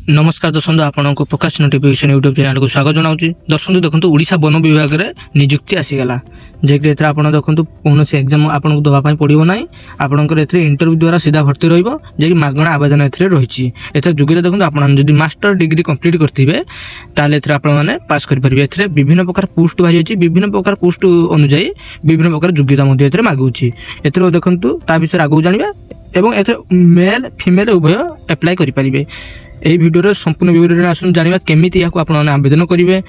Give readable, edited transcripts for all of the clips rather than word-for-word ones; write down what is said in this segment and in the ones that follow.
नमस्कार दर्शक आपको प्रकाश नोटिफिकेशन यूट्यूब चैनल को स्वागत जनाऊँ। दर्शक देखो ओडिशा वन विभाग में नियुक्ति आसीगला जे आप देखो कौन एग्जाम आपको दवाई पड़ो ना आपंकर इंटरव्यू द्वारा सीधा भर्ती रही मागणा आवेदन रही। योग्यता देखो आप मास्टर डिग्री कंप्लीट करेंगे ताले आपने पास करेंगे। विभिन्न प्रकार पोस्ट बाहरी विभिन्न प्रकार पोस्ट अनुजाई विभिन्न प्रकार योग्यता मागुच। देखो ता विषय आगे जाना एवं मेल फीमेल उभय एप्लाय करेंगे। यही भिडियो संपूर्ण विवरण आसुन जाना केमिति या आवेदन करेंगे,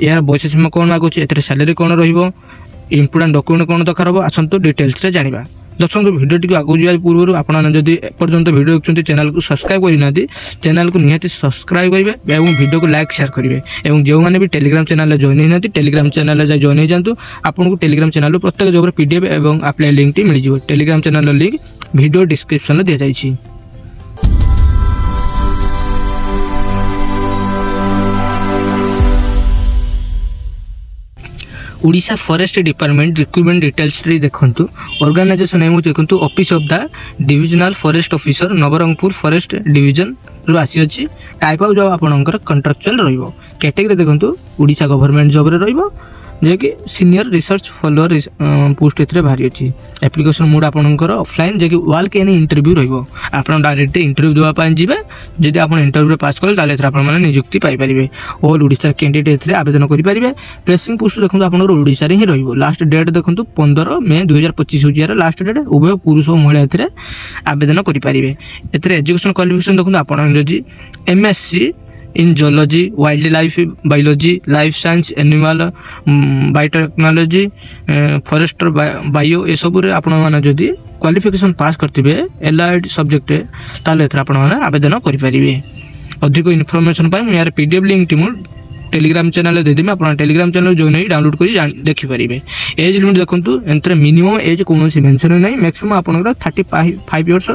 यार बयस सीमा कौन मागुच, सैलरी कौन रपोर्टाट डॉक्यूमेंट कौन दरकार हम आसतु डिटेल्स जाना। दर्शक भिडियो टी आगे जाए पूर्व आपड़ी एपर्यंत भिडियो देखते चैनल को सब्सक्राइब करना चैनल को निहाती सब्सक्राइब करेंगे और भिडियो को लाइक शेयर करेंगे। और जो मैंने भी टेलीग्राम चैनल जॉइन होना टेलीग्राम चैनल जॉइन हो जातु। आपको टेलीग्राम चैनल प्रत्येक जगह पीडीएफ और अप्लाई लिंक मिल जाए। Telegram channel link video description में दि जाइए। Odisha forest department recruitment details देखु। ऑर्गेनाइजेशन नेम देखु office of the divisional forest officer Nabarangpur forest division रू आसी अच्छी। टाइप ऑफ जॉब आपंकर कंट्राक्चुअल रहिबो। कैटेगरी देखु ओडिशा गवर्नमेंट जॉब रे रहिबो जे कि सीनियर रिसर्च फॉलोअर पोस्ट एथरे भारी अच्छी। एप्लिकेशन मोड आपंकर ऑफलाइन जे कि वाल्क इन इंटरव्यू रहिबो। आपन डायरेक्ट इंटरव्यू देवा पाए जिबे। जदि आपन इंटरव्यू पास कले ताले एथरे आपन माने नियुक्ति पाई परिबे। ऑल ओडिशा कैंडिडेट एथरे आवेदन करि परिबे। प्लेसिंग पोस्ट देखु आपनकर ओडिशा रे ही रहिबो। लास्ट डेट देखु 15 मई 2025 होजियार लास्ट डेट। उभय पुरुष और महिला एथरे आवेदन करि परिबे। एथरे एजुकेशन क्वालिफिकेशन देखु आपन जदि MSc in geology, wild life biology, life science, animal biotechnology, forester bio ये सब जदि क्वालिफिकेशन पास करते एलाइड सब्जेक्ट ताले आवेदन करेंगे। अधिक इनफॉरमेशन यार पीडीएफ लिंक टी टेलीग्राम चैनल देदेमी। आप टेलीग्राम चैनल जॉइन हो डाउनलोड कर देखिपारे। एज लिमिट देखो मिनिमम एज कौन मेंशन नहीं। मैक्सिमम आप 35 इयर्स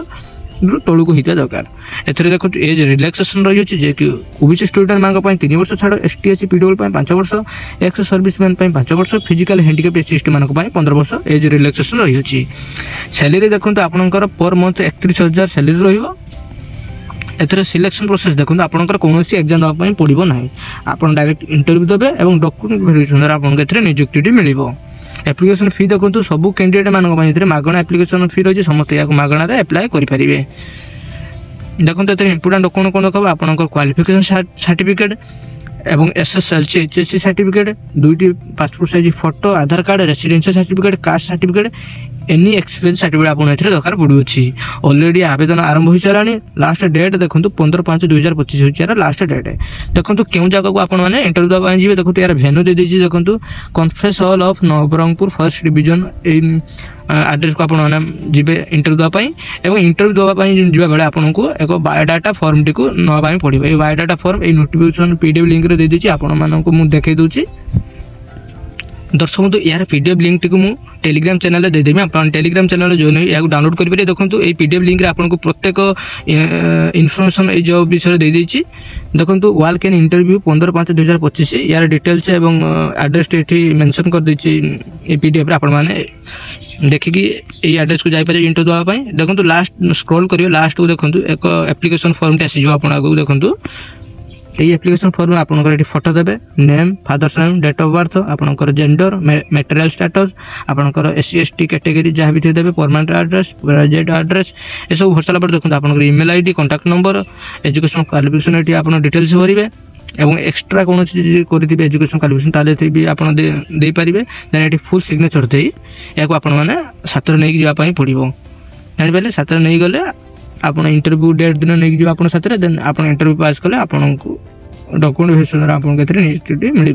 तौक होता दरकार। एथरे देखो एज रिलैक्सेशन रही है कि ओबीसी स्टूडेंट मान 3 वर्ष छाड़, एसटी एससी पीडब्ल्यू 5 वर्ष, एक्स सर्विसमैन 5 वर्ष, फिजिकल हैंडिकैप एससी मान 15 वर्ष एज रिलैक्सेशन रही है। सैलरी देखो आपंकर पर मंथ 31,000 सैलरी रहिबो। एथरे सिलेक्शन प्रोसेस देखो आपंकर कौन एग्जाम देवाई पड़ो ना। आप डायरेक्ट इंटरव्यू देवे और डॉक्यूमेंट वेरिफिकेशन आपको नियुक्ति मिल। एप्लिकेशन फी देखो सबू कैंडिडेट मानक मागणा एप्लिकेशन फी रही। समस्त या मागणार एप्लाय करेंगे। देखो इंपोर्टाट डॉक्यूमेंट कौन देखो आपंकर क्वालिफिकेशन सर्टिफिकेट एवं एसएसएलसी एचएससी सर्टिफिकेट, 2टी passport size photo, Aadhaar card, residential certificate, caste certificate, any experience certificate आपको दरकार पड़ू। ऑलरेडी आवेदन आरंभ हो सारा। लास्ट डेट देखो 15/5/2025 हो लास्ट डेट। देखो क्यों जगह को आपने इंटरव्यू देवा जी। देखो यार भेन्यू दे दीजिए। देखो conference hall of Nabarangpur first division address को आपने जी इंटरव्यू देवाई। और इंटरव्यू देवाई जावा आपको एक बायोडाटा फॉर्म टी नापी पड़ो। ये बायोडाटा फॉर्म ये नोटिफिकेशन पीडीएफ लिंक दे दीजिए। आपको देखई दूसरी। दर्शक यार पीडीएफ लिंक टी टेलीग्राम चैनल देदेमी। आप टेलीग्राम चैनल जॉइन हो डाउनलोड करेंगे। देखो ये पीडीएफ लिंक आपको प्रत्येक इनफॉरमेशन ये जॉब विषय दे देछि। देखो वाल्क इन इंटरव्यू 15/5/2025 यार डिटेल्स एवं एड्रेस ये मेंशन कर देछि। ये पीडीएफ आप देखिकी ये एड्रेस को जापर इंटरव्यू देवाई। देखो लास्ट स्क्रॉल करियो लास्ट को देखो एक एप्लिकेशन फॉर्म टी आसी आप देखो। ये एप्लिकेशन फॉर्म आपंकर फोटो देवे, name, father's name, date of birth, आपंकर जेंडर, मैटेरियल स्टेटस, आपंकर एससी एसटी कैटेगरी जहाँ भी देवे, परमानेंट एड्रेस, ग्रेजुएट एड्रेस ये सब भर सारा देखो आपंकर email ID, contact number, education qualification ये आप डिटेल्स भरवे। और एक्सट्रा कौन करेंगे एजुकेशन क्वालिफिकेशन ताले भी आप दे पारे। देन ये फुल सिग्नेचर दे या आपने साथ नहीं जावाई पड़ो। जापारे साथ नहीं गले आप इंटरव्यू डेट दिन नहीं जाओ आप साथ। देन आप इंटरव्यू पास कले आपको डॉक्यूमेंट वेरिफिकेशन आपको नियुक्ति मिल।